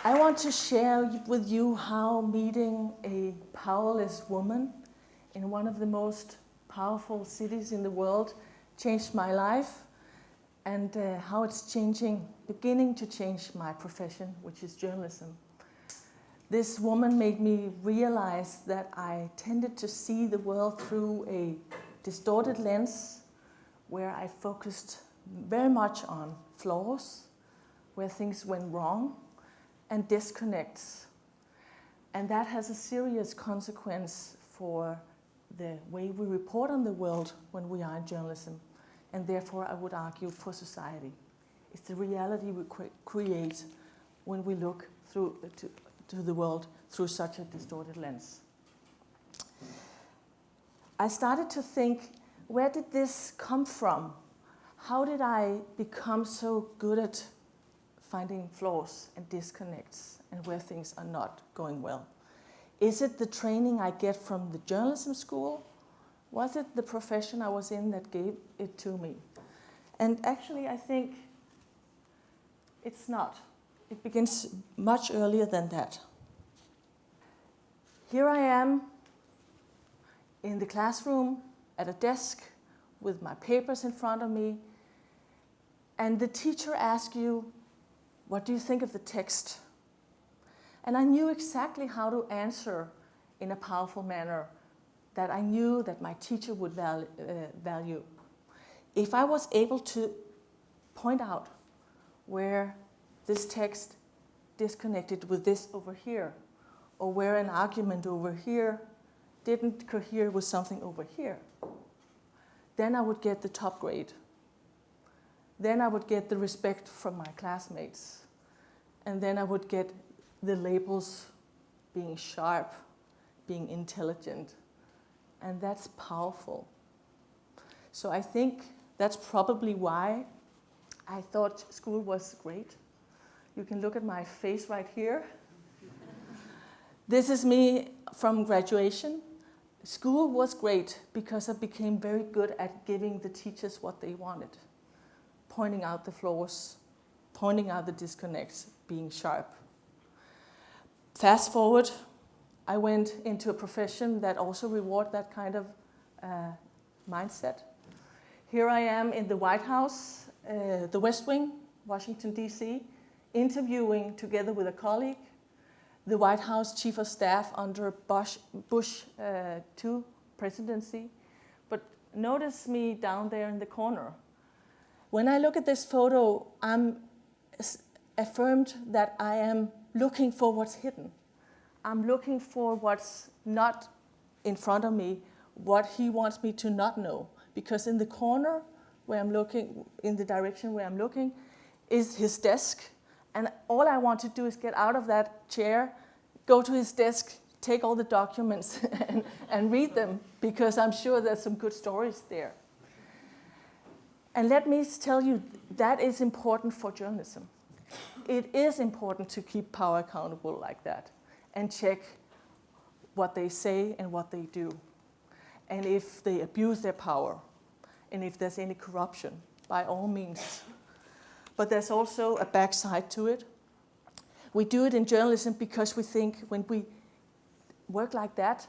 I want to share with you how meeting a powerless woman in one of the most powerful cities in the world changed my life, and how it's beginning to change my profession, which is journalism. This woman made me realize that I tended to see the world through a distorted lens, where I focused very much on flaws, where things went wrong, and disconnects. And that has a serious consequence for the way we report on the world when we are in journalism, and therefore I would argue for society. It's the reality we create when we look through to the world through such a distorted lens. I started to think, where did this come from? How did I become so good at finding flaws and disconnects and where things are not going well? Is it the training I get from the journalism school? Was it the profession I was in that gave it to me? And actually, I think it's not. It begins much earlier than that. Here I am in the classroom at a desk with my papers in front of me, and the teacher asks you, what do you think of the text? And I knew exactly how to answer in a powerful manner that I knew that my teacher would value. If I was able to point out where this text disconnected with this over here, or where an argument over here didn't cohere with something over here, then I would get the top grade. Then I would get the respect from my classmates. And then I would get the labels being sharp, being intelligent. And that's powerful. So I think that's probably why I thought school was great. You can look at my face right here. This is me from graduation. School was great because I became very good at giving the teachers what they wanted. Pointing out the flaws, pointing out the disconnects, being sharp. Fast forward, I went into a profession that also reward that kind of mindset. Here I am in the White House, the West Wing, Washington, D.C., interviewing together with a colleague, the White House Chief of Staff under Bush II presidency. But notice me down there in the corner. When I look at this photo, I'm affirmed that I am looking for what's hidden. I'm looking for what's not in front of me, what he wants me to not know. Because in the corner where I'm looking, in the direction where I'm looking, is his desk. And all I want to do is get out of that chair, go to his desk, take all the documents and read them, because I'm sure there's some good stories there. And let me tell you, that is important for journalism. It is important to keep power accountable like that and check what they say and what they do. And if they abuse their power, and if there's any corruption, by all means. But there's also a backside to it. We do it in journalism because we think when we work like that,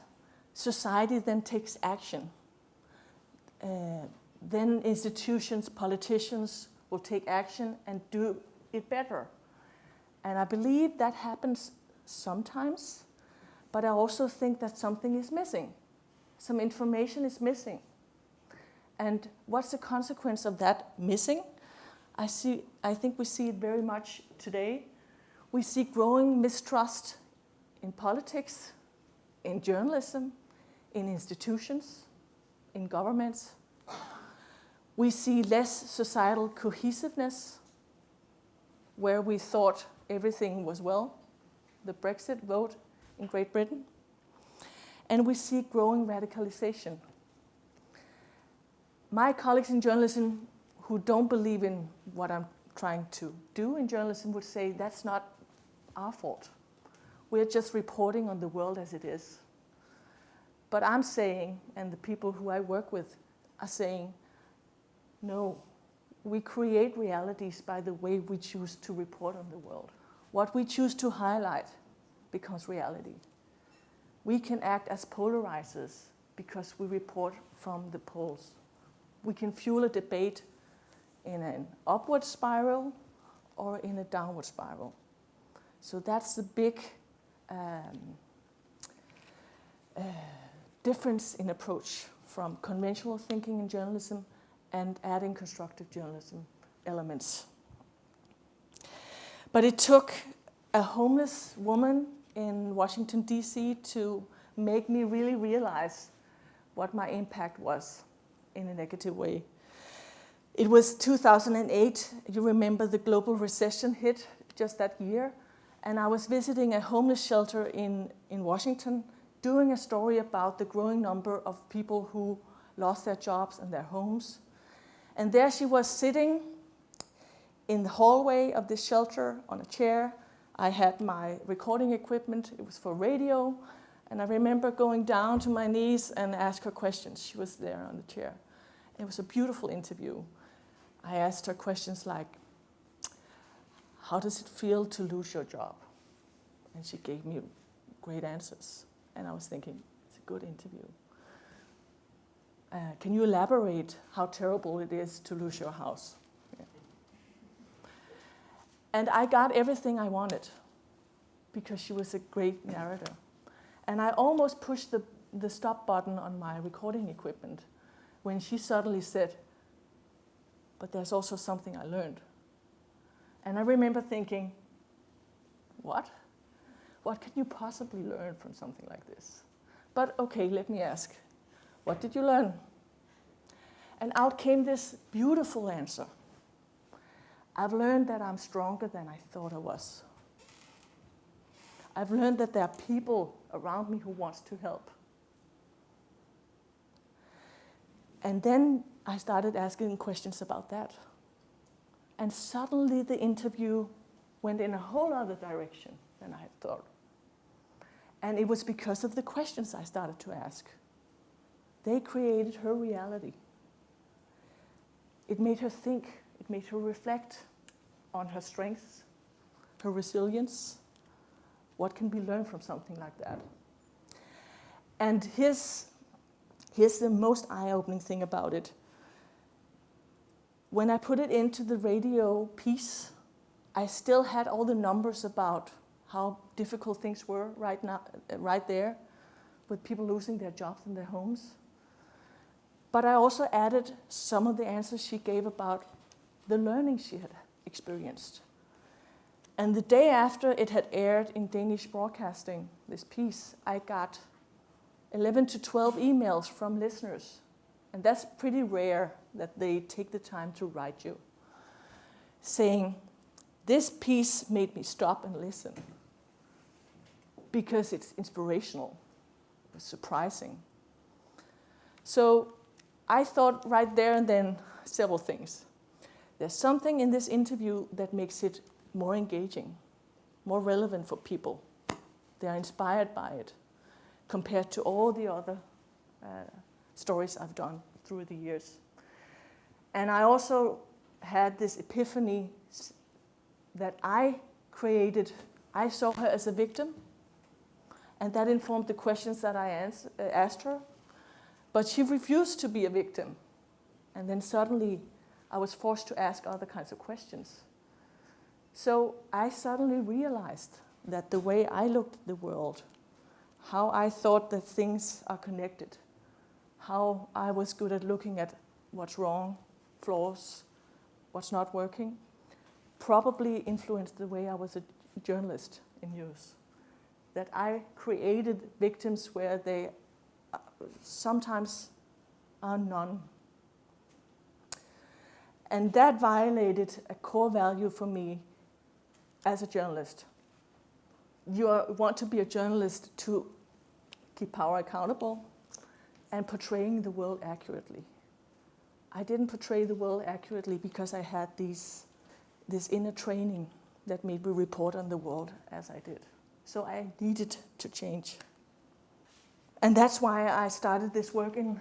society then takes action. Then institutions, politicians will take action and do it better. And I believe that happens sometimes, but I also think that something is missing. Some information is missing. And what's the consequence of that missing? I think we see it very much today. We see growing mistrust in politics, in journalism, in institutions, in governments. We see less societal cohesiveness, where we thought everything was well, the Brexit vote in Great Britain. And we see growing radicalization. My colleagues in journalism who don't believe in what I'm trying to do in journalism would say that's not our fault. We're just reporting on the world as it is. But I'm saying, and the people who I work with are saying, no, we create realities by the way we choose to report on the world. What we choose to highlight becomes reality. We can act as polarizers because we report from the poles. We can fuel a debate in an upward spiral or in a downward spiral. So that's the big difference in approach from conventional thinking in journalism and adding constructive journalism elements. But it took a homeless woman in Washington, D.C. to make me really realize what my impact was in a negative way. It was 2008. You remember the global recession hit just that year. And I was visiting a homeless shelter in Washington, doing a story about the growing number of people who lost their jobs and their homes. And there she was sitting in the hallway of this shelter on a chair. I had my recording equipment. It was for radio. And I remember going down to my knees and ask her questions. She was there on the chair. It was a beautiful interview. I asked her questions like, how does it feel to lose your job? And she gave me great answers. And I was thinking, it's a good interview. Can you elaborate how terrible it is to lose your house? Yeah. And I got everything I wanted because she was a great narrator. And I almost pushed the stop button on my recording equipment when she suddenly said, but there's also something I learned. And I remember thinking, what? What can you possibly learn from something like this? But okay, let me ask, what did you learn? And out came this beautiful answer. I've learned that I'm stronger than I thought I was. I've learned that there are people around me who wants to help. And then I started asking questions about that. And suddenly the interview went in a whole other direction than I had thought. And it was because of the questions I started to ask. They created her reality. It made her think, it made her reflect on her strengths, her resilience. What can be learned from something like that? And here's the most eye-opening thing about it. When I put it into the radio piece, I still had all the numbers about how difficult things were right there, with people losing their jobs and their homes. But I also added some of the answers she gave about the learning she had experienced. And the day after it had aired in Danish broadcasting, this piece, I got 11 to 12 emails from listeners. And that's pretty rare that they take the time to write you, saying, this piece made me stop and listen because it's inspirational, it's surprising. So I thought right there and then several things. There's something in this interview that makes it more engaging, more relevant for people. They're inspired by it compared to all the other stories I've done through the years. And I also had this epiphany that I created. I saw her as a victim, and that informed the questions that I asked her. But she refused to be a victim. And then suddenly I was forced to ask other kinds of questions. So I suddenly realized that the way I looked at the world, how I thought that things are connected, how I was good at looking at what's wrong, flaws, what's not working, probably influenced the way I was a journalist in news. That I created victims where they sometimes are none. And that violated a core value for me as a journalist. You want to be a journalist to keep power accountable and portraying the world accurately. I didn't portray the world accurately because I had this inner training that made me report on the world as I did. So I needed to change. And that's why I started this work in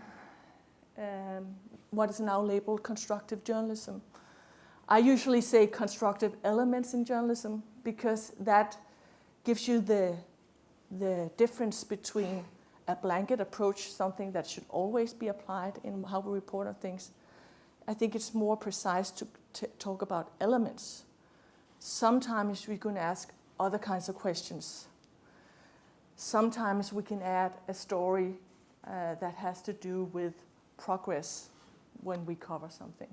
what is now labeled constructive journalism. I usually say constructive elements in journalism because that gives you the difference between a blanket approach, something that should always be applied in how we report on things. I think it's more precise to talk about elements. Sometimes we can ask other kinds of questions. Sometimes we can add a story that has to do with progress when we cover something.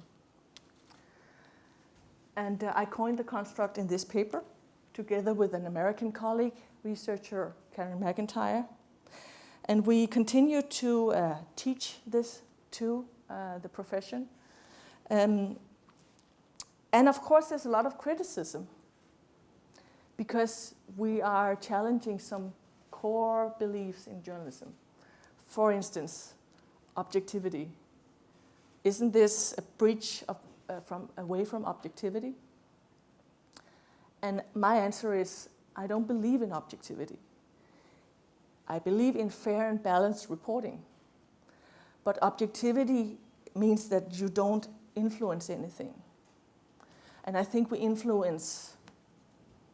And I coined the construct in this paper together with an American colleague, researcher Karen McIntyre. And we continue to teach this to the profession. And of course, there's a lot of criticism because we are challenging some core beliefs in journalism. For instance, objectivity. Isn't this a breach of, away from objectivity? And my answer is, I don't believe in objectivity. I believe in fair and balanced reporting. But objectivity means that you don't influence anything. And I think we influence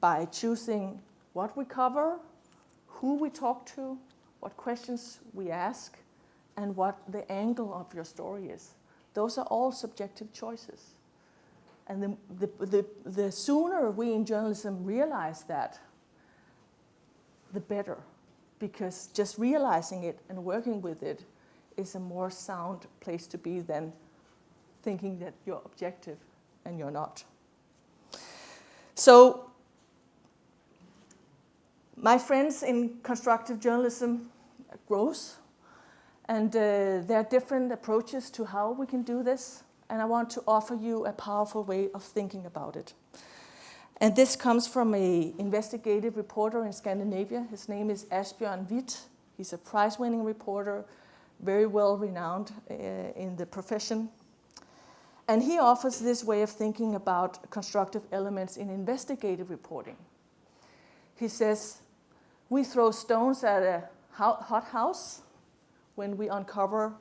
by choosing what we cover, who we talk to, what questions we ask, and what the angle of your story is. Those are all subjective choices. And the sooner we in journalism realize that, the better. Because just realizing it and working with it is a more sound place to be than thinking that you're objective and you're not. So, my friends in constructive journalism grows, and there are different approaches to how we can do this, and I want to offer you a powerful way of thinking about it. And this comes from an investigative reporter in Scandinavia. His name is Asbjørn Hvidt. He's a prize-winning reporter, very well renowned in the profession. And he offers this way of thinking about constructive elements in investigative reporting. He says, we throw stones at a hot house when we uncover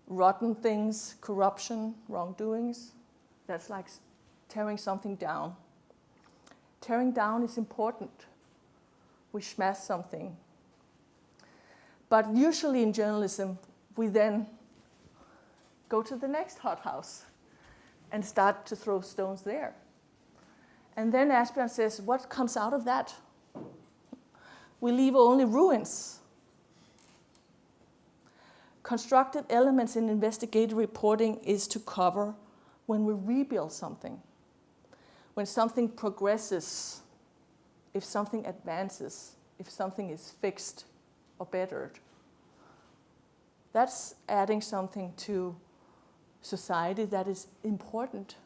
rotten things, corruption, wrongdoings. That's like tearing something down. Tearing down is important. We smash something. But usually in journalism, we then go to the next hothouse and start to throw stones there. And then Asbjørn says, what comes out of that? We leave only ruins. Constructive elements in investigative reporting is to cover when we rebuild something. When something progresses, if something advances, if something is fixed or bettered. That's adding something to society that is important.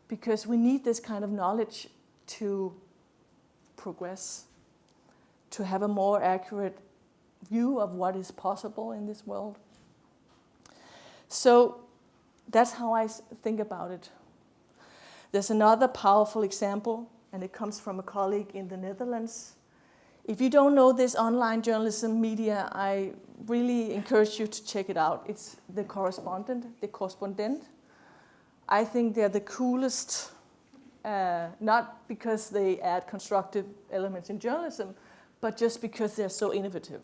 Because we need this kind of knowledge to progress, to have a more accurate view of what is possible in this world. So that's how I think about it. There's another powerful example, and it comes from a colleague in the Netherlands. If you don't know this online journalism media, I really encourage you to check it out. It's the correspondent. I think they're the coolest, not because they add constructive elements in journalism, but just because they're so innovative.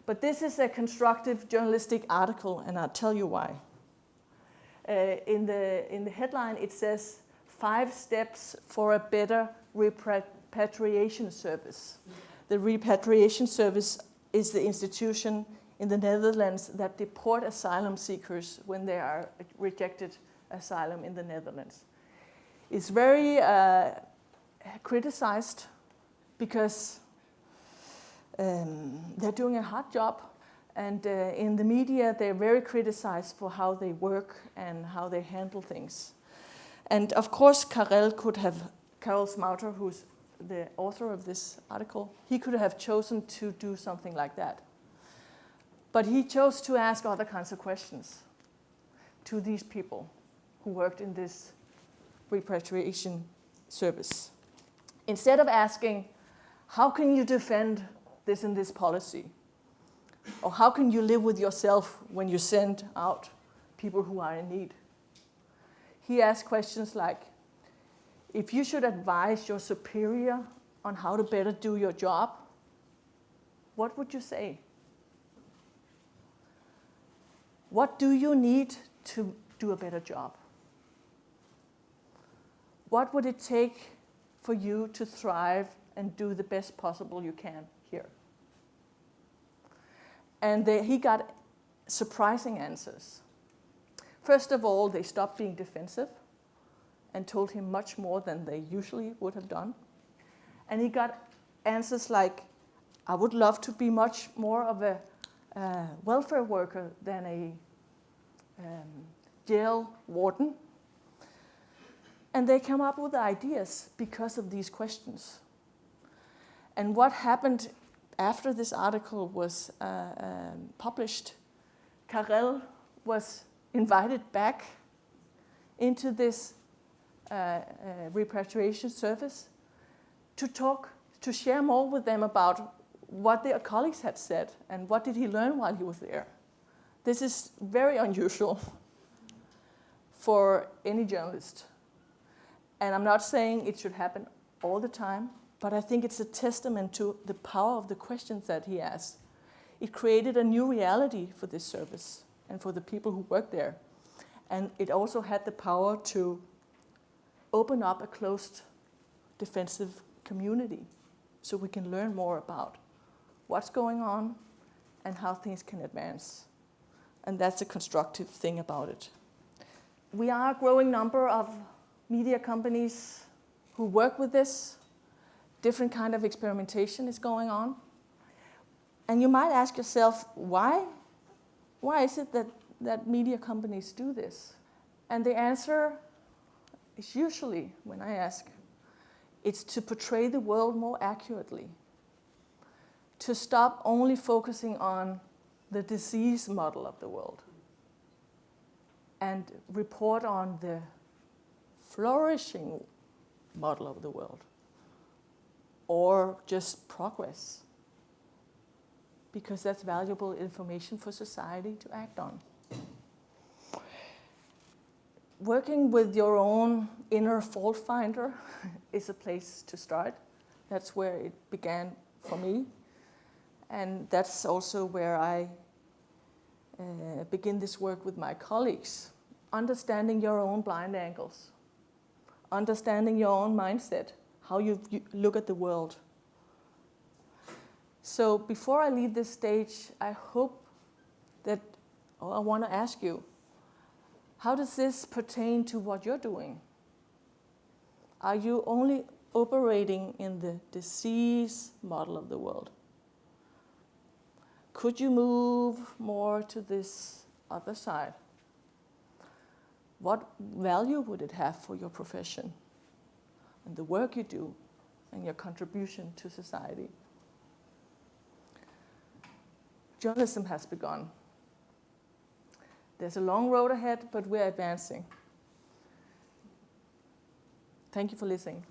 But this is a constructive journalistic article, and I'll tell you why. In the headline, it says, 5 steps for a better repatriation service. The Repatriation Service is the institution in the Netherlands that deport asylum seekers when they are rejected asylum in the Netherlands. It's very criticized because they're doing a hard job, and in the media they're very criticized for how they work and how they handle things. And of course, Karel Smouter, who's the author of this article, he could have chosen to do something like that. But he chose to ask other kinds of questions to these people who worked in this repatriation service. Instead of asking, how can you defend this and this policy? Or how can you live with yourself when you send out people who are in need? he asked questions like, if you should advise your superior on how to better do your job, what would you say? What do you need to do a better job? What would it take for you to thrive and do the best possible you can here? And he got surprising answers. First of all, they stopped being defensive and told him much more than they usually would have done. And he got answers like, I would love to be much more of a welfare worker than a jail warden. And they came up with ideas because of these questions. And what happened after this article was published, Karel was invited back into this Repatriation Service to share more with them about what their colleagues had said and what did he learn while he was there. This is very unusual for any journalist. And I'm not saying it should happen all the time, but I think it's a testament to the power of the questions that he asked. It created a new reality for this service and for the people who work there. And it also had the power to open up a closed defensive community so we can learn more about what's going on and how things can advance. And that's a constructive thing about it. We are a growing number of media companies who work with this. Different kind of experimentation is going on. And you might ask yourself, why? Why is it that media companies do this? And the answer is usually, when I ask, it's to portray the world more accurately. To stop only focusing on the disease model of the world and report on the flourishing model of the world, or just progress, because that's valuable information for society to act on. Working with your own inner fault finder is a place to start. That's where it began for me, and that's also where I begin this work with my colleagues. Understanding your own blind angles, understanding your own mindset, how you look at the world. So before I leave this stage, I hope that, or I want to ask you, how does this pertain to what you're doing? Are you only operating in the disease model of the world? Could you move more to this other side? What value would it have for your profession and the work you do and your contribution to society? Journalism has begun. There's a long road ahead, but we're advancing. Thank you for listening.